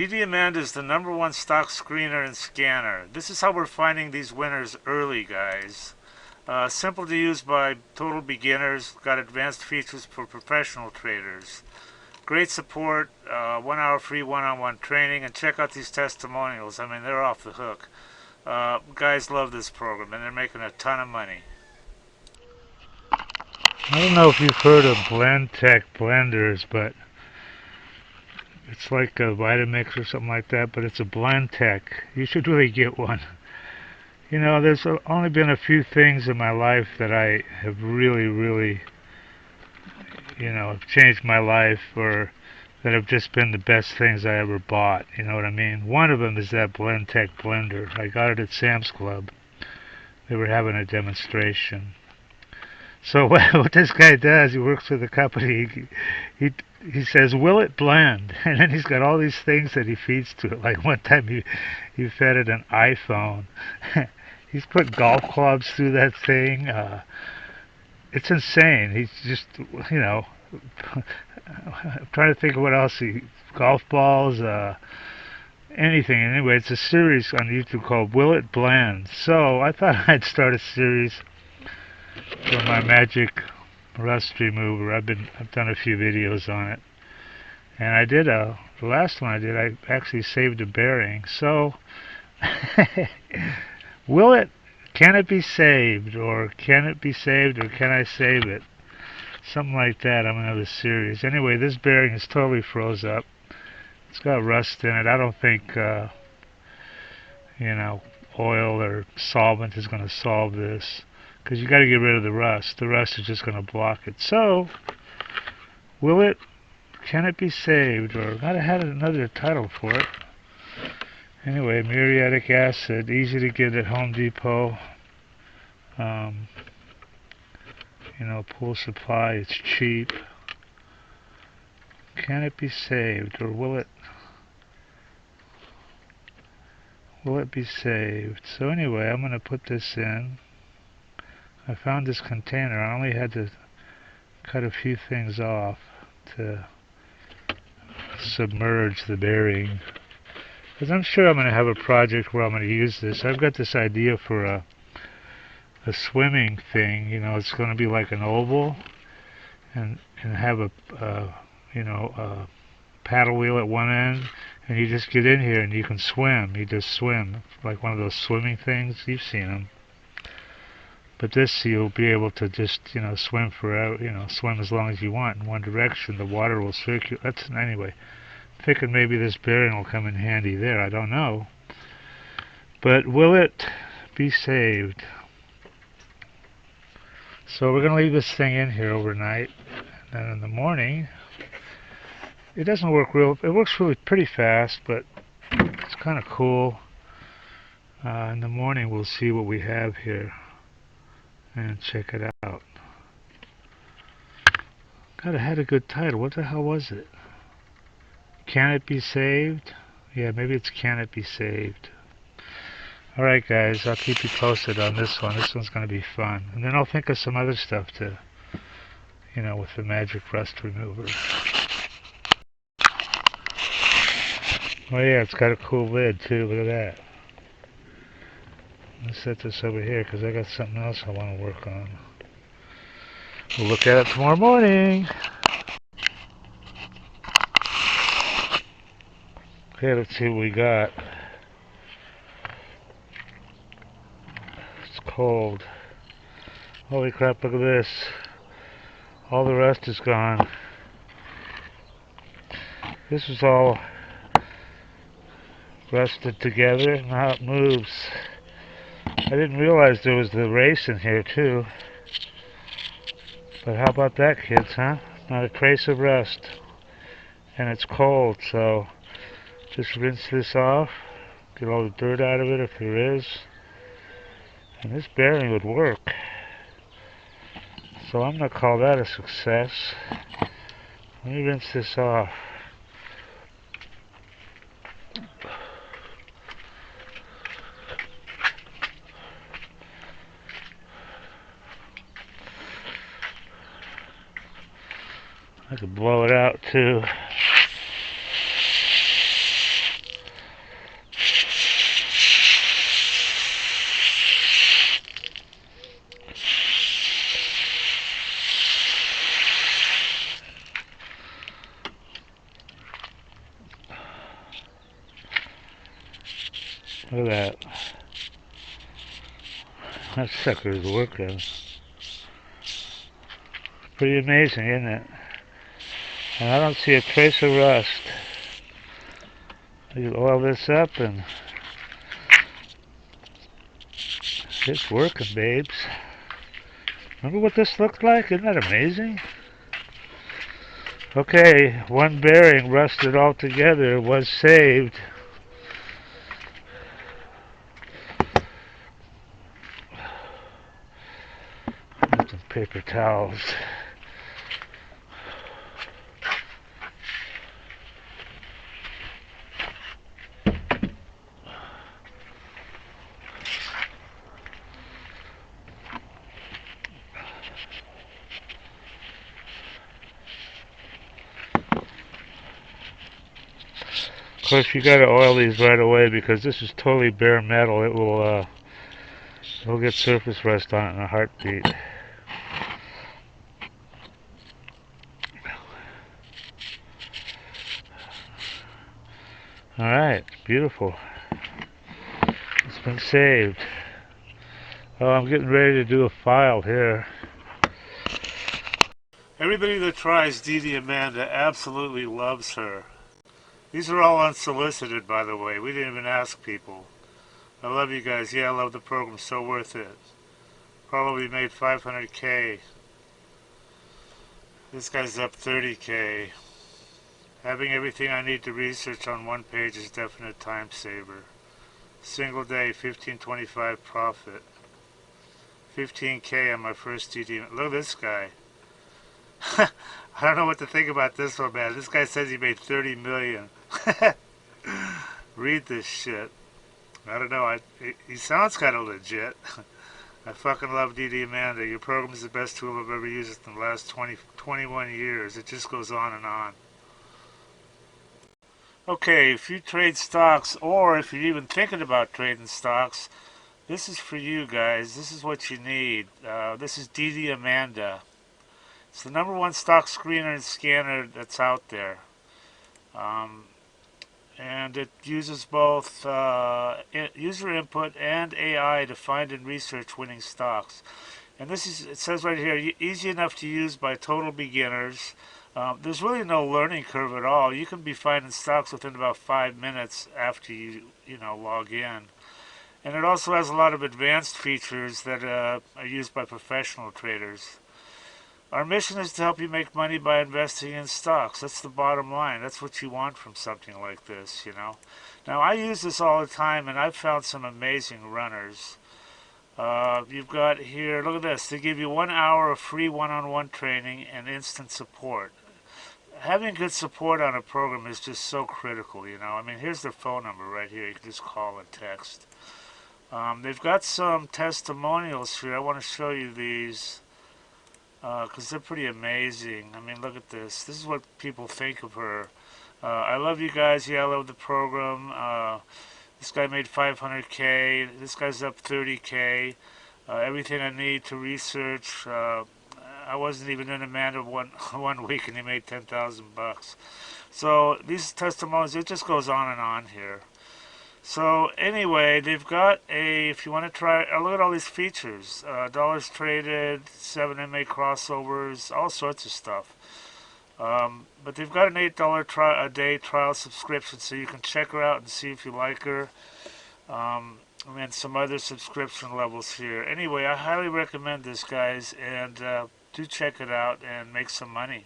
DDAmanda is the #1 stock screener and scanner. This is how we're finding these winners early, guys. Simple to use by total beginners. Got advanced features for professional traders. Great support, 1 hour free one-on-one training, and check out these testimonials. I mean, they're off the hook. Guys love this program, and they're making a ton of money. I don't know if you've heard of Blendtec blenders, but it's like a Vitamix or something like that, but it's a Blendtec. You should really get one. You know, there's only been a few things in my life that I have really, have changed my life, or that have just been the best things I ever bought. You know what I mean? One of them is that Blendtec blender. I got it at Sam's Club. They were having a demonstration. So what this guy does, he works for the company. He says, "Will it blend?" And then he's got all these things that he feeds to it. Like one time he fed it an iPhone. He's put golf clubs through that thing. It's insane. He's just, I'm trying to think of what else. Golf balls, anything. Anyway, it's a series on YouTube called "Will It Blend?" So I thought I'd start a series for my magic rust remover. I've done a few videos on it, and the last one I did, I actually saved a bearing. So can it be saved, or can it be saved, or can I save it? Something like that. I'm gonna have a series. Anyway, this bearing is totally froze up. It's got rust in it. I don't think you know oil or solvent is going to solve this, because you got to get rid of the rust. The rust is just going to block it. So, can it be saved? Or I had another title for it. Anyway, muriatic acid, easy to get at Home Depot. Um, Pool supply, it's cheap. Can it be saved, or will it be saved? So anyway, I'm going to put this in. I found this container. I only had to cut a few things off to submerge the bearing, because I'm sure I'm going to have a project where I'm going to use this. I've got this idea for a swimming thing. It's going to be like an oval, and have a paddle wheel at one end, and you just get in here and you can swim. You just swim like one of those swimming things. You've seen them. But this, you'll be able to just, swim forever, swim as long as you want in one direction. The water will circulate. Anyway, thinking maybe this bearing will come in handy there. I don't know. But will it be saved? So we're going to leave this thing in here overnight. And then in the morning, it works really pretty fast, but it's kind of cool. In the morning, we'll see what we have here and check it out. God, it had a good title. What the hell was it? Can it be saved? Yeah, maybe it's Can It Be Saved? Alright guys, I'll keep you posted on this one. This one's going to be fun. And then I'll think of some other stuff with the magic rust remover. Oh yeah, it's got a cool lid too. Look at that. Let's set this over here because I got something else I want to work on. We'll look at it tomorrow morning. Okay, let's see what we got. It's cold. Holy crap, look at this. All the rust is gone. This is all rusted together. Now it moves. I didn't realize there was the race in here too. But how about that, kids, huh? Not a trace of rust. And it's cold, so just rinse this off. Get all the dirt out of it if there is. And this bearing would work. So I'm going to call that a success. Let me rinse this off. I could blow it out too. Look at that. That sucker is working. Pretty amazing, isn't it? And I don't see a trace of rust. You oil this up and it's working, babes. Remember what this looked like? Isn't that amazing? Okay, one bearing rusted altogether was saved. Some paper towels. Of course, you gotta oil these right away because this is totally bare metal. It'll get surface rust on it in a heartbeat. Alright, beautiful. It's been saved. Oh, I'm getting ready to do a file here. Everybody that tries DDAmanda absolutely loves her. These are all unsolicited, by the way. We didn't even ask people. I love you guys. Yeah, I love the program. So worth it. Probably made 500K. This guy's up 30K. Having everything I need to research on one page is definite time saver. Single day, 1525 profit. 15K on my first DD. Look at this guy. I don't know what to think about this one, man. This guy says he made 30 million. Read this shit. I don't know. He sounds kind of legit. I fucking love DDAmanda. Your program is the best tool I've ever used in the last 21 years. It just goes on and on. Okay, if you trade stocks, or if you're even thinking about trading stocks, this is for you guys. This is what you need. This is DDAmanda. It's the #1 stock screener and scanner that's out there. And it uses both user input and AI to find and research winning stocks. And this is, it says right here, easy enough to use by total beginners. There's really no learning curve at all. You can be finding stocks within about 5 minutes after you log in. And it also has a lot of advanced features that are used by professional traders. Our mission is to help you make money by investing in stocks. That's the bottom line. That's what you want from something like this, Now, I use this all the time, and I've found some amazing runners. You've got here, look at this. They give you 1 hour of free one-on-one training and instant support. Having good support on a program is just so critical, I mean, here's their phone number right here. You can just call and text. They've got some testimonials here. I want to show you these because they're pretty amazing. I mean, look at this. This is what people think of her. I love you guys. Yeah, I love the program. This guy made 500K. This guy's up 30K. Everything I need to research. I wasn't even in Amanda one week, and he made 10,000 bucks. So these testimonials, it just goes on and on here. So anyway, they've got if you want to try, look at all these features. Dollars traded, 7 MA crossovers, all sorts of stuff. But they've got an $8 a day trial subscription, so you can check her out and see if you like her. And then some other subscription levels here. Anyway, I highly recommend this, guys, and do check it out and make some money.